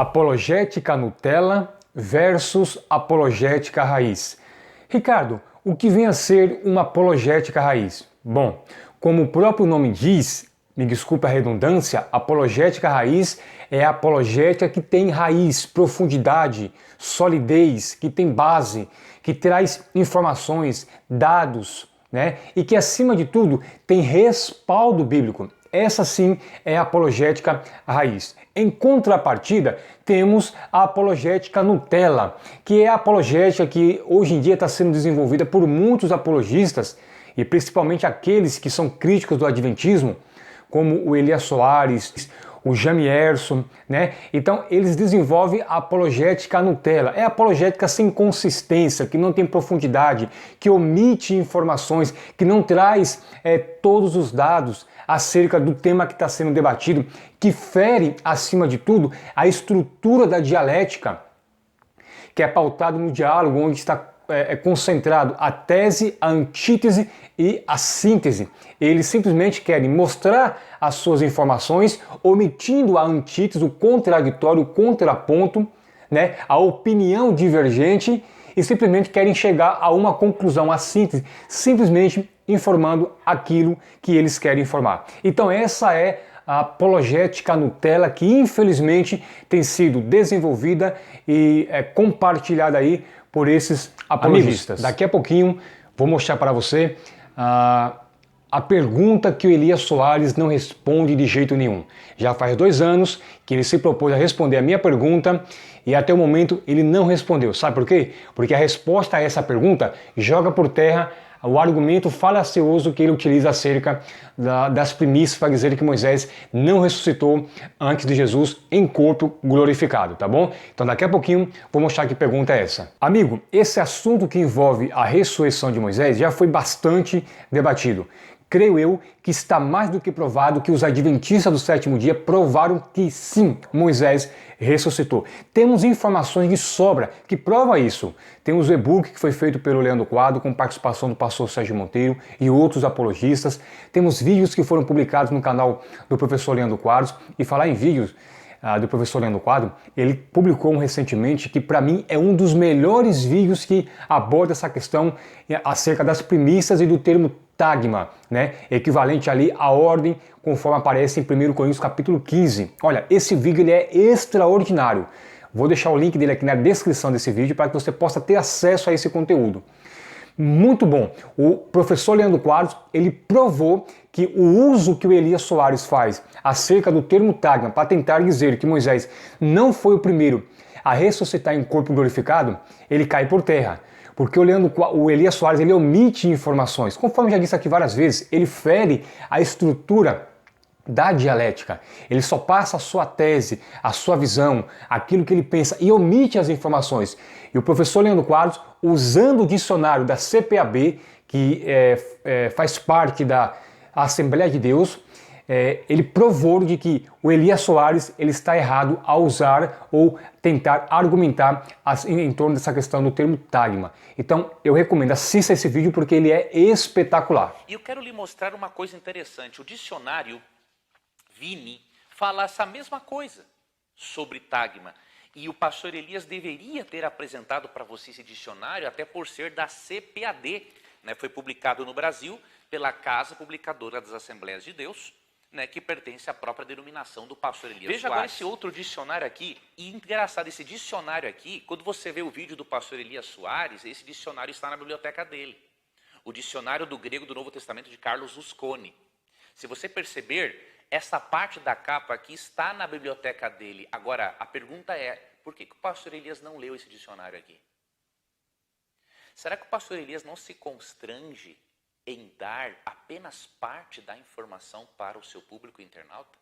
Apologética Nutella versus apologética raiz. Ricardo, o que vem a ser uma apologética raiz? Bom, como o próprio nome diz, me desculpe a redundância, apologética raiz é a apologética que tem raiz, profundidade, solidez, que tem base, que traz informações, dados, né? E que acima de tudo tem respaldo bíblico. Essa sim é a apologética raiz. Em contrapartida, temos a apologética Nutella, que é a apologética que hoje em dia está sendo desenvolvida por muitos apologistas, e principalmente aqueles que são críticos do adventismo, como o Elias Soares, o Jamierson, né? Então eles desenvolvem a apologética Nutella. É a apologética sem consistência, que não tem profundidade, que omite informações, que não traz todos os dados acerca do tema que está sendo debatido, que fere, acima de tudo, a estrutura da dialética, que é pautado no diálogo, onde está concentrado a tese, a antítese e a síntese. Eles simplesmente querem mostrar as suas informações, omitindo a antítese, o contraditório, o contraponto, né, a opinião divergente, e simplesmente querem chegar a uma conclusão, a síntese, simplesmente informando aquilo que eles querem informar. Então essa é a apologética Nutella, que infelizmente tem sido desenvolvida e compartilhada aí por esses apologistas. Amigos, daqui a pouquinho vou mostrar para você a pergunta que o Elias Soares não responde de jeito nenhum. Já faz 2 anos que ele se propôs a responder a minha pergunta e até o momento ele não respondeu. Sabe por quê? Porque a resposta a essa pergunta joga por terra o argumento falacioso que ele utiliza acerca das primícias para dizer que Moisés não ressuscitou antes de Jesus em corpo glorificado, tá bom? Então daqui a pouquinho vou mostrar que pergunta é essa. Amigo, esse assunto que envolve a ressurreição de Moisés já foi bastante debatido. Creio eu que está mais do que provado que os adventistas do 7º dia provaram que sim, Moisés ressuscitou. Temos informações de sobra que prova isso. Temos o e-book que foi feito pelo Leandro Quadro com participação do pastor Sérgio Monteiro e outros apologistas. Temos vídeos que foram publicados no canal do professor Leandro Quadros. E falar em vídeos do professor Leandro Quadro, ele publicou recentemente que para mim é um dos melhores vídeos que aborda essa questão acerca das primícias e do termo tagma, né? Equivalente ali à ordem conforme aparece em 1 Coríntios capítulo 15. Olha, esse vídeo ele é extraordinário. Vou deixar o link dele aqui na descrição desse vídeo para que você possa ter acesso a esse conteúdo. Muito bom. O professor Leandro Quadros, ele provou que o uso que o Elias Soares faz acerca do termo tagma para tentar dizer que Moisés não foi o primeiro a ressuscitar em corpo glorificado, ele cai por terra. Porque o Elias Soares ele omite informações. Conforme já disse aqui várias vezes, ele fere a estrutura da dialética. Ele só passa a sua tese, a sua visão, aquilo que ele pensa e omite as informações. E o professor Leandro Quadros, usando o dicionário da CPAB, que faz parte da Assembleia de Deus, ele provou de que o Elias Soares ele está errado ao usar ou tentar argumentar em torno dessa questão do termo tagma. Então eu recomendo, assista esse vídeo porque ele é espetacular. E eu quero lhe mostrar uma coisa interessante. O dicionário Vini fala essa mesma coisa sobre tagma. E o pastor Elias deveria ter apresentado para você esse dicionário, até por ser da CPAD, né? Foi publicado no Brasil pela Casa Publicadora das Assembleias de Deus, né, que pertence à própria denominação do pastor Elias Soares. Veja agora esse outro dicionário aqui, e engraçado, esse dicionário aqui, quando você vê o vídeo do pastor Elias Soares, esse dicionário está na biblioteca dele. O dicionário do grego do Novo Testamento de Carlos Rusconi. Se você perceber, essa parte da capa aqui está na biblioteca dele. Agora, a pergunta é, por que o pastor Elias não leu esse dicionário aqui? Será que o pastor Elias não se constrange em dar apenas parte da informação para o seu público internauta?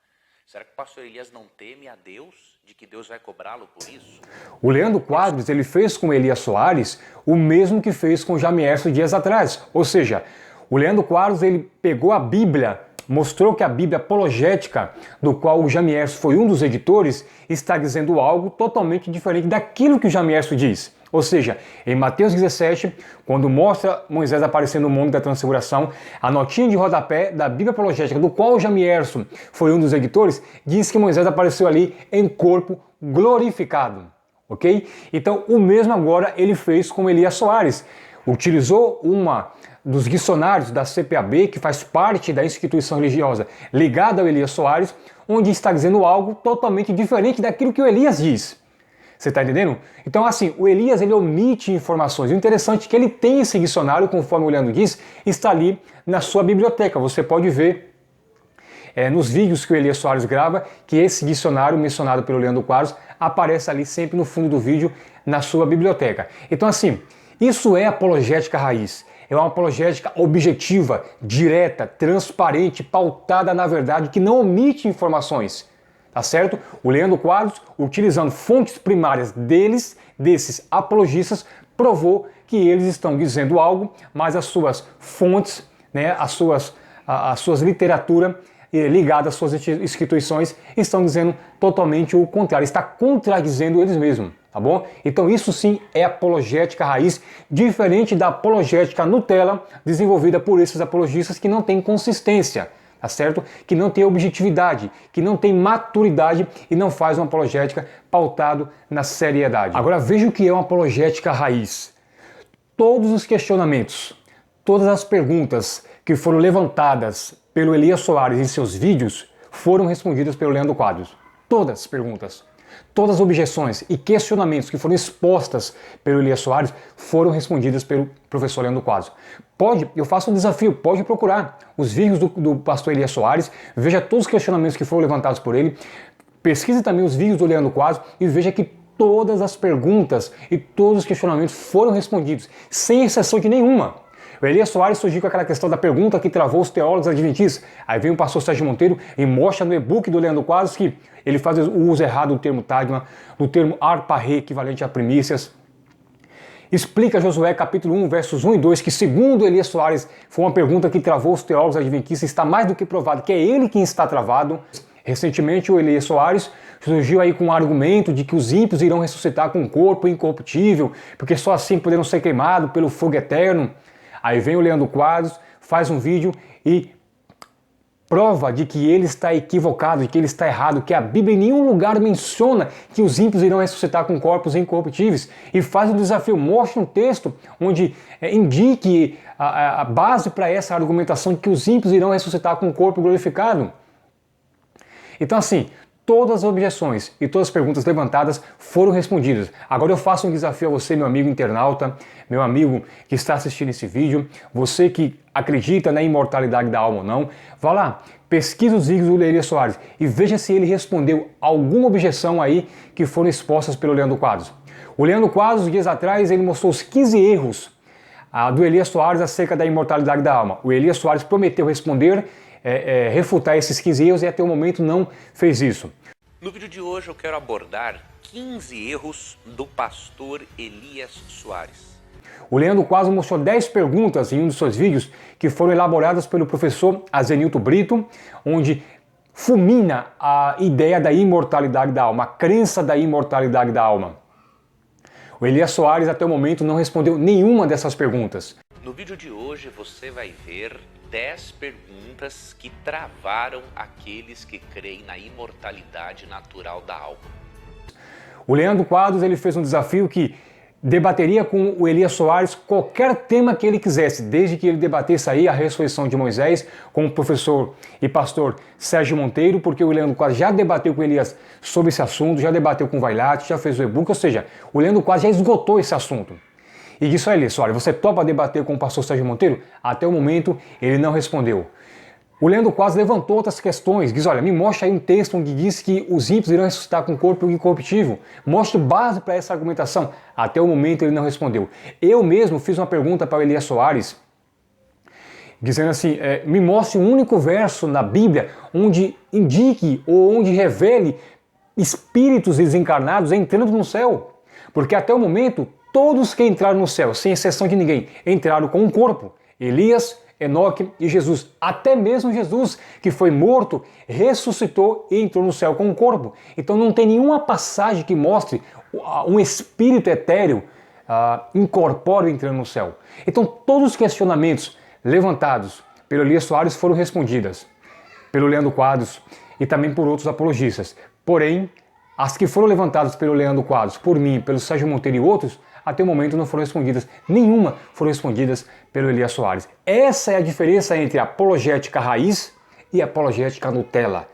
Será que o pastor Elias não teme a Deus, de que Deus vai cobrá-lo por isso? O Leandro Quadros, ele fez com Elias Soares o mesmo que fez com Jamierson dias atrás. Ou seja, o Leandro Quadros, ele pegou a Bíblia, mostrou que a Bíblia apologética, do qual o Jamierson foi um dos editores, está dizendo algo totalmente diferente daquilo que o Jamierson diz. Ou seja, em Mateus 17, quando mostra Moisés aparecendo no Monte da Transfiguração, a notinha de rodapé da Bíblia Apologética, do qual Jamierson foi um dos editores, diz que Moisés apareceu ali em corpo glorificado, ok? Então o mesmo agora ele fez com Elias Soares. Utilizou uma dos dicionários da CPAB, que faz parte da instituição religiosa ligada ao Elias Soares, onde está dizendo algo totalmente diferente daquilo que o Elias diz. Você está entendendo? Então, assim, o Elias ele omite informações. O interessante é que ele tem esse dicionário, conforme o Leandro diz, está ali na sua biblioteca. Você pode ver nos vídeos que o Elias Soares grava, que esse dicionário mencionado pelo Leandro Quadros aparece ali sempre no fundo do vídeo, na sua biblioteca. Então, assim, isso é apologética raiz. É uma apologética objetiva, direta, transparente, pautada na verdade, que não omite informações. Tá certo? O Leandro Quadros, utilizando fontes primárias desses apologistas, provou que eles estão dizendo algo, mas as suas fontes, né, as suas literaturas ligadas às suas instituições estão dizendo totalmente o contrário, está contradizendo eles mesmos, tá bom? Então isso sim é apologética raiz, diferente da apologética Nutella, desenvolvida por esses apologistas que não têm consistência, tá certo? Que não tem objetividade, que não tem maturidade e não faz uma apologética pautado na seriedade. Agora veja o que é uma apologética raiz. Todos os questionamentos, todas as perguntas que foram levantadas pelo Elias Soares em seus vídeos foram respondidas pelo Leandro Quadros. Todas as perguntas, todas as objeções e questionamentos que foram expostas pelo Elias Soares foram respondidas pelo professor Leandro Quadros. Eu faço um desafio, pode procurar os vídeos do pastor Elias Soares, veja todos os questionamentos que foram levantados por ele, pesquise também os vídeos do Leandro Quadros e veja que todas as perguntas e todos os questionamentos foram respondidos, sem exceção de nenhuma. O Elias Soares surgiu com aquela questão da pergunta que travou os teólogos adventistas. Aí vem o pastor Sérgio Monteiro e mostra no e-book do Leandro Quadros que ele faz o uso errado do termo tagma, do termo arparê, equivalente a primícias. Explica Josué capítulo 1, versos 1 e 2, que segundo Elias Soares foi uma pergunta que travou os teólogos adventistas, está mais do que provado que é ele quem está travado. Recentemente o Elias Soares surgiu aí com o argumento de que os ímpios irão ressuscitar com um corpo incorruptível, porque só assim poderão ser queimados pelo fogo eterno. Aí vem o Leandro Quadros, faz um vídeo e prova de que ele está equivocado, de que ele está errado, que a Bíblia em nenhum lugar menciona que os ímpios irão ressuscitar com corpos incorruptíveis. E faz um desafio, mostra um texto onde indique a base para essa argumentação de que os ímpios irão ressuscitar com um corpo glorificado. Então assim, todas as objeções e todas as perguntas levantadas foram respondidas. Agora eu faço um desafio a você, meu amigo internauta, meu amigo que está assistindo esse vídeo, você que acredita na imortalidade da alma ou não, vá lá, pesquise os vídeos do Elias Soares e veja se ele respondeu alguma objeção aí que foram expostas pelo Leandro Quadros. O Leandro Quadros, dias atrás, ele mostrou os 15 erros do Elias Soares acerca da imortalidade da alma. O Elias Soares prometeu responder, refutar esses 15 erros e até o momento não fez isso. No vídeo de hoje eu quero abordar 15 erros do pastor Elias Soares. O Leandro Quadros mostrou 10 perguntas em um dos seus vídeos que foram elaboradas pelo professor Azenilto Brito, onde fulmina a ideia da imortalidade da alma, a crença da imortalidade da alma. O Elias Soares até o momento não respondeu nenhuma dessas perguntas. No vídeo de hoje você vai ver 10 perguntas que travaram aqueles que creem na imortalidade natural da alma. O Leandro Quadros ele fez um desafio que debateria com o Elias Soares qualquer tema que ele quisesse, desde que ele debatesse aí a ressurreição de Moisés com o professor e pastor Sérgio Monteiro, porque o Leandro Quadros já debateu com o Elias sobre esse assunto, já debateu com o Vailate, já fez o e-book, ou seja, o Leandro Quadros já esgotou esse assunto. E disse a Elias, olha, você topa debater com o pastor Sérgio Monteiro? Até o momento ele não respondeu. O Leandro Quadros levantou outras questões, diz, olha, me mostra aí um texto onde diz que os ímpios irão ressuscitar com um corpo incorruptível. Mostra base para essa argumentação. Até o momento ele não respondeu. Eu mesmo fiz uma pergunta para o Elias Soares, dizendo assim, me mostre um único verso na Bíblia onde indique ou onde revele espíritos desencarnados entrando no céu. Porque até o momento, todos que entraram no céu, sem exceção de ninguém, entraram com um corpo. Elias, Enoque e Jesus. Até mesmo Jesus, que foi morto, ressuscitou e entrou no céu com um corpo. Então não tem nenhuma passagem que mostre um espírito etéreo incorpóreo entrando no céu. Então todos os questionamentos levantados pelo Elias Soares foram respondidos pelo Leandro Quadros e também por outros apologistas. Porém, As que foram levantadas pelo Leandro Quadros, por mim, pelo Sérgio Monteiro e outros, até o momento não foram respondidas. Nenhuma foram respondidas pelo Elias Soares. Essa é a diferença entre a apologética raiz e a apologética Nutella.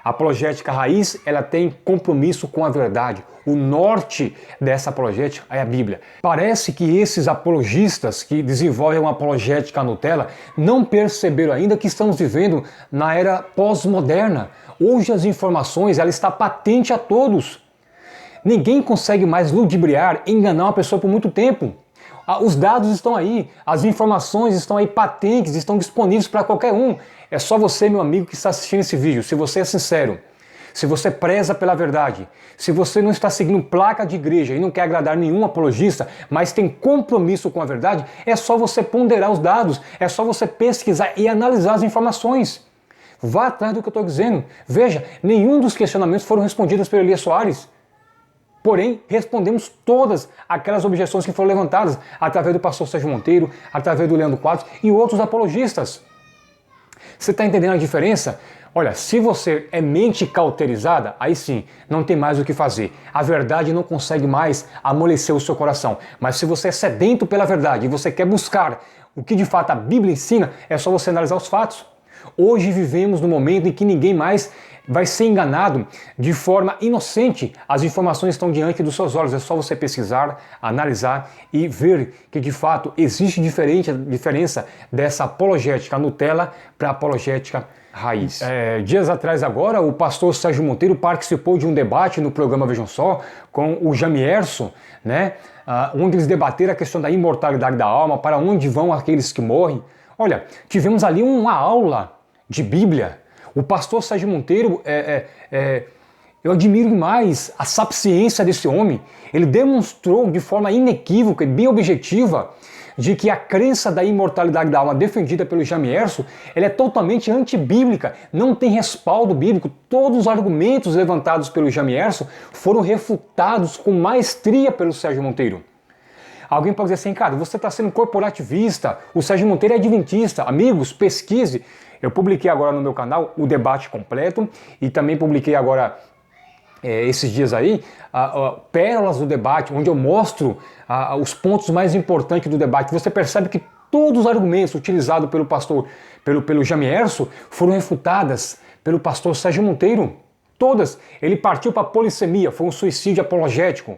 A apologética raiz, ela tem compromisso com a verdade. O norte dessa apologética é a Bíblia. Parece que esses apologistas que desenvolvem uma apologética Nutella não perceberam ainda que estamos vivendo na era pós-moderna. Hoje as informações, ela está patente a todos. Ninguém consegue mais ludibriar, enganar uma pessoa por muito tempo. Os dados estão aí, as informações estão aí patentes, estão disponíveis para qualquer um. É só você, meu amigo, que está assistindo esse vídeo, se você é sincero, se você preza pela verdade, se você não está seguindo placa de igreja e não quer agradar nenhum apologista, mas tem compromisso com a verdade, é só você ponderar os dados, é só você pesquisar e analisar as informações. Vá atrás do que eu estou dizendo. Veja, nenhum dos questionamentos foram respondidos pelo Elias Soares. Porém, respondemos todas aquelas objeções que foram levantadas através do pastor Sérgio Monteiro, através do Leandro Quadros e outros apologistas. Você está entendendo a diferença? Olha, se você é mente cauterizada, aí sim, não tem mais o que fazer. A verdade não consegue mais amolecer o seu coração. Mas se você é sedento pela verdade e você quer buscar o que de fato a Bíblia ensina, é só você analisar os fatos. Hoje vivemos no momento em que ninguém mais vai ser enganado de forma inocente. As informações estão diante dos seus olhos. É só você pesquisar, analisar e ver que de fato existe diferença dessa apologética Nutella para a apologética raiz. Dias atrás agora, o pastor Sérgio Monteiro participou de um debate no programa Vejam Só com o Jamierson, né? Onde eles debateram a questão da imortalidade da alma, para onde vão aqueles que morrem. Olha, tivemos ali uma aula de Bíblia. O pastor Sérgio Monteiro, eu admiro demais a sapiência desse homem. Ele demonstrou de forma inequívoca e bem objetiva de que a crença da imortalidade da alma defendida pelo Jamierson, ela é totalmente antibíblica, não tem respaldo bíblico. Todos os argumentos levantados pelo Jamierson foram refutados com maestria pelo Sérgio Monteiro. Alguém pode dizer assim, cara, você está sendo corporativista, o Sérgio Monteiro é adventista. Amigos, pesquise. Eu publiquei agora no meu canal o debate completo e também publiquei agora, esses dias aí, pérolas do debate, onde eu mostro os pontos mais importantes do debate. Você percebe que todos os argumentos utilizados pelo pastor, pelo Jamierson, foram refutadas pelo pastor Sérgio Monteiro. Todas. Ele partiu para a polissemia, foi um suicídio apologético.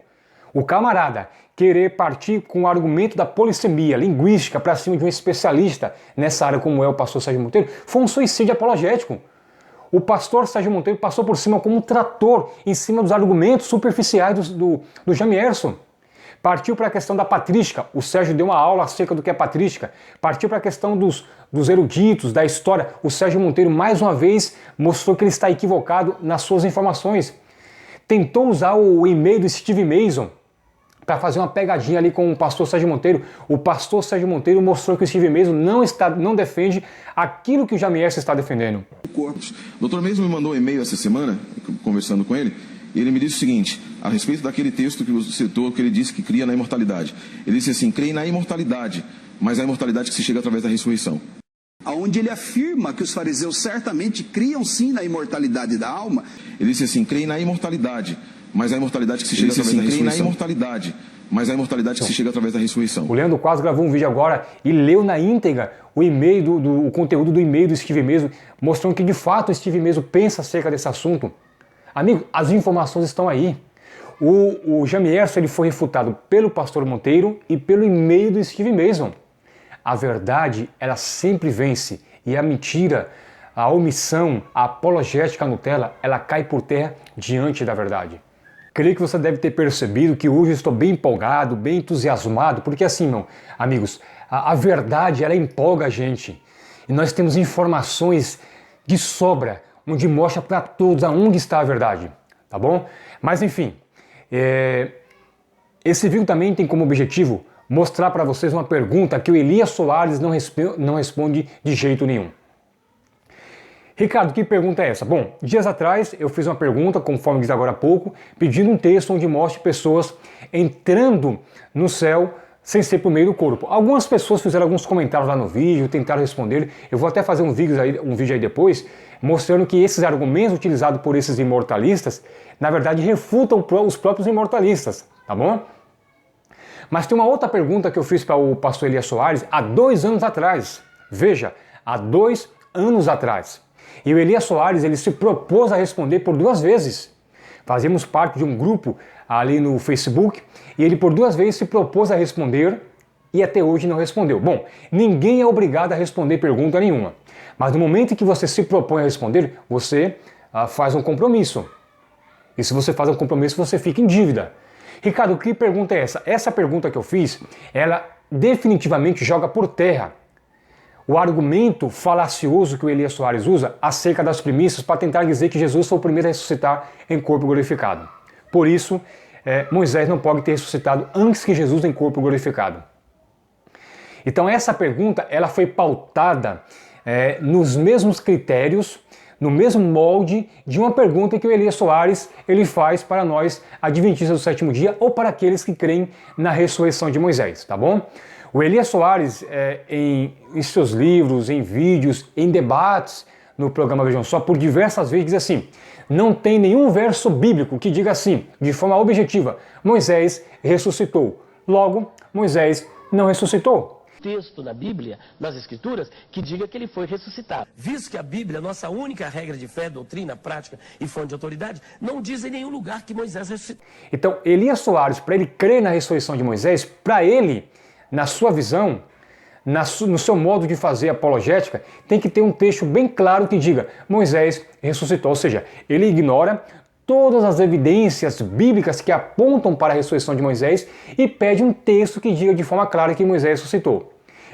O camarada querer partir com o argumento da polissemia linguística para cima de um especialista nessa área como é o pastor Sérgio Monteiro, foi um suicídio apologético. O pastor Sérgio Monteiro passou por cima como um trator em cima dos argumentos superficiais do Jamierson. Partiu para a questão da patrística, o Sérgio deu uma aula acerca do que é patrística. Partiu para a questão dos eruditos, da história, o Sérgio Monteiro mais uma vez mostrou que ele está equivocado nas suas informações. Tentou usar o e-mail do Steve Mason para fazer uma pegadinha ali com o pastor Sérgio Monteiro. O pastor Sérgio Monteiro mostrou que o Steve Mason não defende aquilo que o Jamierson está defendendo. O doutor Mason me mandou um e-mail essa semana, conversando com ele, e ele me disse o seguinte, a respeito daquele texto que você citou, que ele disse que cria na imortalidade. Ele disse assim, creio na imortalidade, mas a imortalidade que se chega através da ressurreição. Onde ele afirma que os fariseus certamente criam sim na imortalidade da alma. Ele disse assim, creio na imortalidade, mas a imortalidade que se chega através da ressurreição. Creio na imortalidade, mas a imortalidade que se chega através da ressurreição. O Leandro Quadros gravou um vídeo agora e leu na íntegra o e-mail, o conteúdo do e-mail do Steve Mason, mostrando que de fato o Steve Mason pensa acerca desse assunto. Amigo, as informações estão aí. O Jamierson ele foi refutado pelo pastor Monteiro e pelo e-mail do Steve Mason. A verdade, ela sempre vence. E a mentira, a omissão, a apologética Nutella, ela cai por terra diante da verdade. Creio que você deve ter percebido que hoje eu estou bem empolgado, bem entusiasmado, porque assim, amigos, a verdade, ela empolga a gente. E nós temos informações de sobra, onde mostra para todos aonde está a verdade, tá bom? Mas enfim, esse vídeo também tem como objetivo mostrar para vocês uma pergunta que o Elias Soares não responde de jeito nenhum. Ricardo, que pergunta é essa? Bom, dias atrás eu fiz uma pergunta, conforme diz agora há pouco, pedindo um texto onde mostre pessoas entrando no céu sem ser por meio do corpo. Algumas pessoas fizeram alguns comentários lá no vídeo, tentaram responder. Eu vou até fazer um vídeo aí depois, mostrando que esses argumentos utilizados por esses imortalistas, na verdade, refutam os próprios imortalistas, tá bom? Mas tem uma outra pergunta que eu fiz para o pastor Elias Soares há 2 anos atrás. Veja, há 2 anos atrás. E o Elias Soares, ele se propôs a responder por 2 vezes. Fazíamos parte de um grupo ali no Facebook e ele por 2 vezes se propôs a responder e até hoje não respondeu. Bom, ninguém é obrigado a responder pergunta nenhuma. Mas no momento em que você se propõe a responder, você faz um compromisso. E se você faz um compromisso, você fica em dívida. Ricardo, que pergunta é essa? Essa pergunta que eu fiz, ela definitivamente joga por terra o argumento falacioso que o Elias Soares usa acerca das primícias para tentar dizer que Jesus foi o primeiro a ressuscitar em corpo glorificado. Por isso, Moisés não pode ter ressuscitado antes que Jesus em corpo glorificado. Então essa pergunta ela foi pautada nos mesmos critérios, no mesmo molde de uma pergunta que o Elias Soares ele faz para nós, adventistas do 7º dia, ou para aqueles que creem na ressurreição de Moisés, tá bom? O Elias Soares, em seus livros, em vídeos, em debates no programa Vejam Só, por diversas vezes diz assim, não tem nenhum verso bíblico que diga assim, de forma objetiva, Moisés ressuscitou. Logo, Moisés não ressuscitou. Texto na Bíblia, nas Escrituras, que diga que ele foi ressuscitado. Visto que a Bíblia, nossa única regra de fé, doutrina, prática e fonte de autoridade, não diz em nenhum lugar que Moisés ressuscitou. Então, Elias Soares, para ele crer na ressurreição de Moisés, para ele, na sua visão, no seu modo de fazer apologética, tem que ter um texto bem claro que diga Moisés ressuscitou, ou seja, ele ignora todas as evidências bíblicas que apontam para a ressurreição de Moisés e pede um texto que diga de forma clara que Moisés ressuscitou.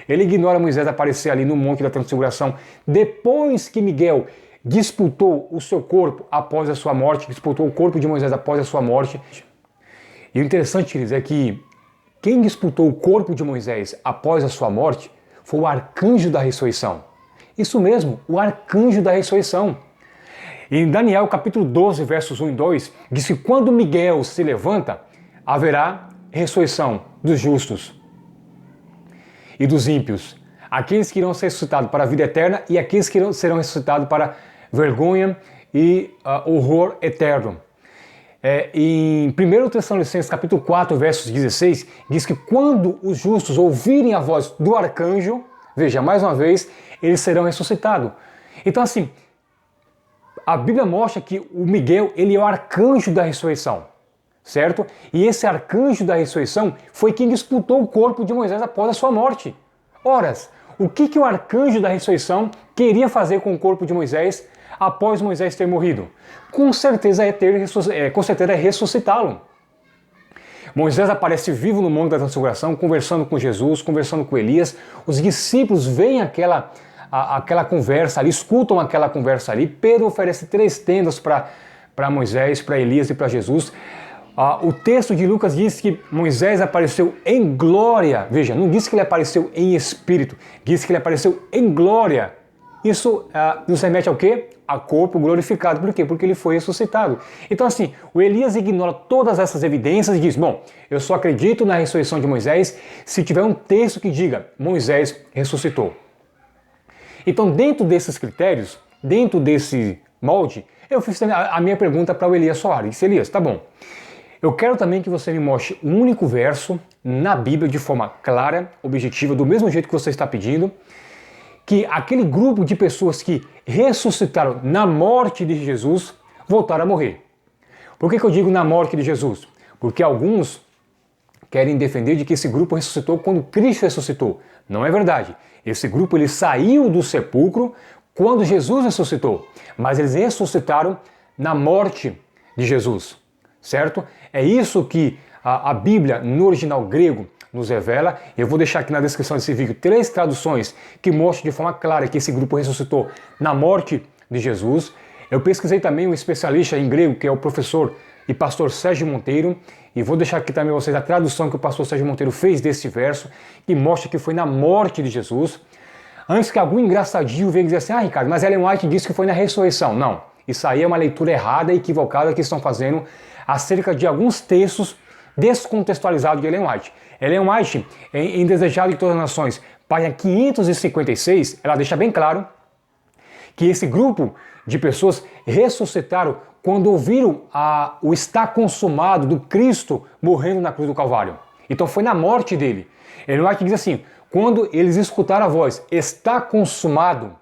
Ele ignora Moisés aparecer ali no Monte da Transfiguração depois que Miguel disputou o seu corpo após a sua morte, disputou o corpo de Moisés após a sua morte. E o interessante, queridos, é que quem disputou o corpo de Moisés após a sua morte foi o arcanjo da ressurreição. Isso mesmo, o arcanjo da ressurreição. Em Daniel capítulo 12, versos 1 e 2, diz que quando Miguel se levanta, haverá ressurreição dos justos e dos ímpios. Aqueles que irão ser ressuscitados para a vida eterna e aqueles que serão ressuscitados para vergonha e horror eterno. Em 1 Tessalonicenses capítulo 4, versos 16, diz que quando os justos ouvirem a voz do arcanjo, veja, mais uma vez, eles serão ressuscitados. Então assim, a Bíblia mostra que o Miguel, ele é o arcanjo da ressurreição, certo? E esse arcanjo da ressurreição foi quem disputou o corpo de Moisés após a sua morte. Ora, o que o arcanjo da ressurreição queria fazer com o corpo de Moisés após Moisés ter morrido? Com certeza é ressuscitá-lo. Moisés aparece vivo no Monte da Transfiguração, conversando com Jesus, conversando com Elias. Os discípulos veem aquela conversa ali, escutam aquela conversa ali. Pedro oferece 3 tendas para Moisés, para Elias e para Jesus. O texto de Lucas diz que Moisés apareceu em glória. Veja, não diz que ele apareceu em espírito, diz que ele apareceu em glória. Isso nos remete ao quê? A corpo glorificado. Por quê? Porque ele foi ressuscitado. Então assim, o Elias ignora todas essas evidências e diz, bom, eu só acredito na ressurreição de Moisés se tiver um texto que diga, Moisés ressuscitou. Então dentro desses critérios, dentro desse molde, eu fiz a minha pergunta para o Elias Soares. Disse, Elias, tá bom, eu quero também que você me mostre um único verso na Bíblia de forma clara, objetiva, do mesmo jeito que você está pedindo, que aquele grupo de pessoas que ressuscitaram na morte de Jesus voltaram a morrer. Por que eu digo na morte de Jesus? Porque alguns querem defender de que esse grupo ressuscitou quando Cristo ressuscitou. Não é verdade. Esse grupo ele saiu do sepulcro quando Jesus ressuscitou, mas eles ressuscitaram na morte de Jesus, certo? É isso que a Bíblia, no original grego, nos revela. Eu vou deixar aqui na descrição desse vídeo 3 traduções que mostram de forma clara que esse grupo ressuscitou na morte de Jesus. Eu pesquisei também um especialista em grego, que é o professor e pastor Sérgio Monteiro, e vou deixar aqui também vocês a tradução que o pastor Sérgio Monteiro fez desse verso, que mostra que foi na morte de Jesus. Antes que algum engraçadinho venha dizer assim, Ricardo, mas Ellen White disse que foi na ressurreição. Não, isso aí é uma leitura errada e equivocada que estão fazendo acerca de alguns textos descontextualizado de Ellen White. Ellen White, em Desejado de Todas as Nações, página 556, ela deixa bem claro que esse grupo de pessoas ressuscitaram quando ouviram o está consumado do Cristo morrendo na cruz do Calvário. Então foi na morte dele. Ellen White diz assim, quando eles escutaram a voz, está consumado,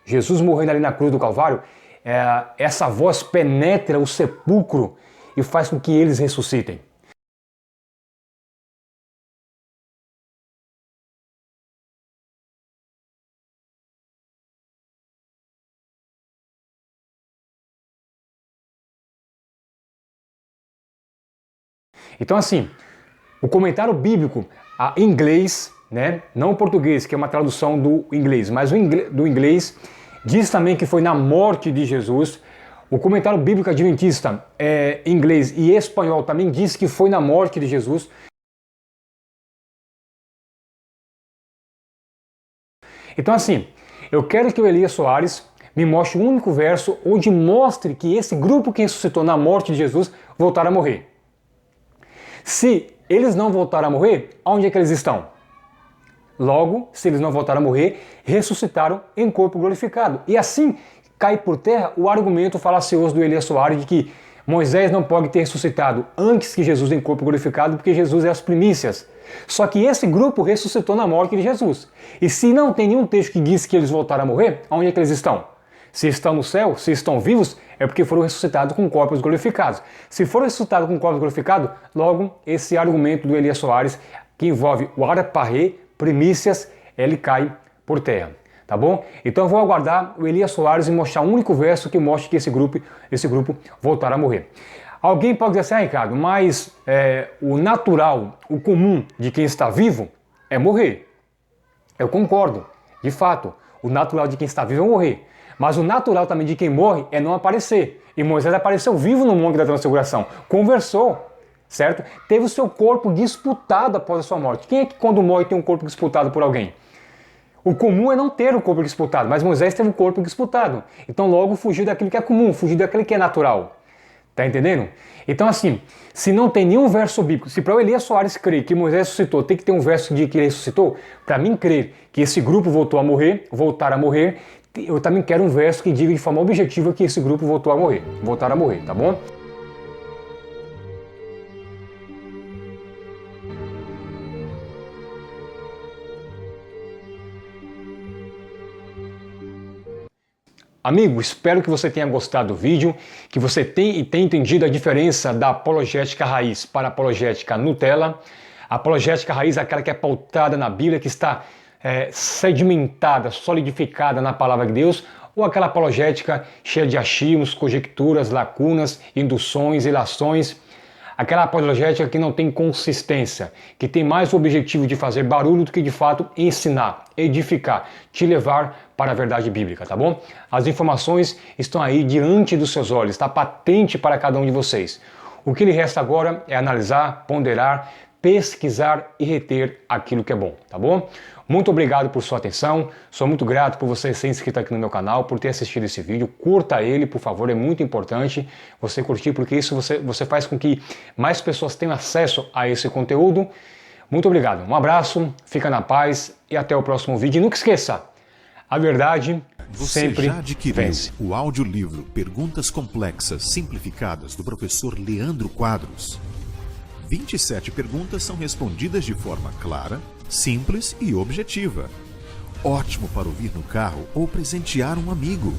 Jesus morrendo ali na cruz do Calvário, essa voz penetra o sepulcro e faz com que eles ressuscitem. Então assim, o comentário bíblico em inglês, né, não o português, que é uma tradução do inglês, mas do inglês, diz também que foi na morte de Jesus. O comentário bíblico adventista, inglês e espanhol, também diz que foi na morte de Jesus. Então assim, eu quero que o Elias Soares me mostre o único verso onde mostre que esse grupo que ressuscitou na morte de Jesus voltaram a morrer. Se eles não voltaram a morrer, onde é que eles estão? Logo, se eles não voltaram a morrer, ressuscitaram em corpo glorificado. E assim cai por terra o argumento falacioso do Elias Soares de que Moisés não pode ter ressuscitado antes que Jesus em corpo glorificado, porque Jesus é as primícias. Só que esse grupo ressuscitou na morte de Jesus. E se não tem nenhum texto que diz que eles voltaram a morrer, onde é que eles estão? Se estão no céu, se estão vivos, é porque foram ressuscitados com corpos glorificados. Se foram ressuscitados com corpos glorificados, logo esse argumento do Elias Soares, que envolve o araparrê, primícias, ele cai por terra. Tá bom? Então eu vou aguardar o Elias Soares e mostrar um único verso que mostre que esse grupo voltará a morrer. Alguém pode dizer assim, Ricardo, mas o natural, o comum de quem está vivo é morrer. Eu concordo, de fato, o natural de quem está vivo é morrer. Mas o natural também de quem morre é não aparecer. E Moisés apareceu vivo no Monte da Transfiguração, conversou, certo? Teve o seu corpo disputado após a sua morte. Quem é que quando morre tem um corpo disputado por alguém? O comum é não ter o corpo disputado, mas Moisés teve o corpo disputado. Então logo fugiu daquilo que é comum, fugiu daquilo que é natural. Tá entendendo? Então assim, se não tem nenhum verso bíblico, se para o Elias Soares crer que Moisés ressuscitou, tem que ter um verso de que ele ressuscitou, para mim crer que esse grupo voltar a morrer, eu também quero um verso que diga de forma objetiva que esse grupo voltaram a morrer, tá bom? Amigo, espero que você tenha gostado do vídeo, que você tenha entendido a diferença da apologética raiz para a apologética Nutella. A apologética raiz é aquela que é pautada na Bíblia, que está sedimentada, solidificada na palavra de Deus, ou aquela apologética cheia de achismos, conjecturas, lacunas, induções, ilações, aquela apologética que não tem consistência, que tem mais o objetivo de fazer barulho do que de fato ensinar, edificar, te levar para a verdade bíblica, tá bom? As informações estão aí diante dos seus olhos, está patente para cada um de vocês. O que lhe resta agora é analisar, ponderar, pesquisar e reter aquilo que é bom, tá bom? Muito obrigado por sua atenção, sou muito grato por você ser inscrito aqui no meu canal, por ter assistido esse vídeo, curta ele, por favor, é muito importante você curtir, porque isso você faz com que mais pessoas tenham acesso a esse conteúdo. Muito obrigado, um abraço, fica na paz e até o próximo vídeo. E nunca esqueça, a verdade sempre já adquiriu vence. O audiolivro Perguntas Complexas Simplificadas do professor Leandro Quadros. 27 perguntas são respondidas de forma clara, simples e objetiva. Ótimo para ouvir no carro ou presentear um amigo.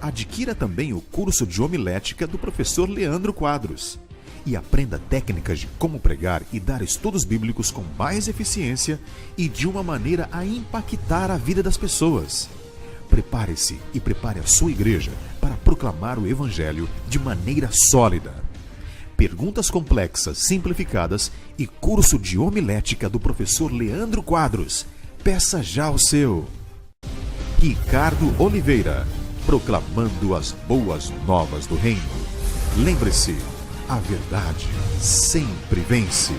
Adquira também o curso de homilética do professor Leandro Quadros e aprenda técnicas de como pregar e dar estudos bíblicos com mais eficiência e de uma maneira a impactar a vida das pessoas. Prepare-se e prepare a sua igreja para proclamar o Evangelho de maneira sólida. Perguntas complexas simplificadas e curso de homilética do professor Leandro Quadros. Peça já o seu. Ricardo Oliveira, proclamando as boas novas do reino. Lembre-se, a verdade sempre vence.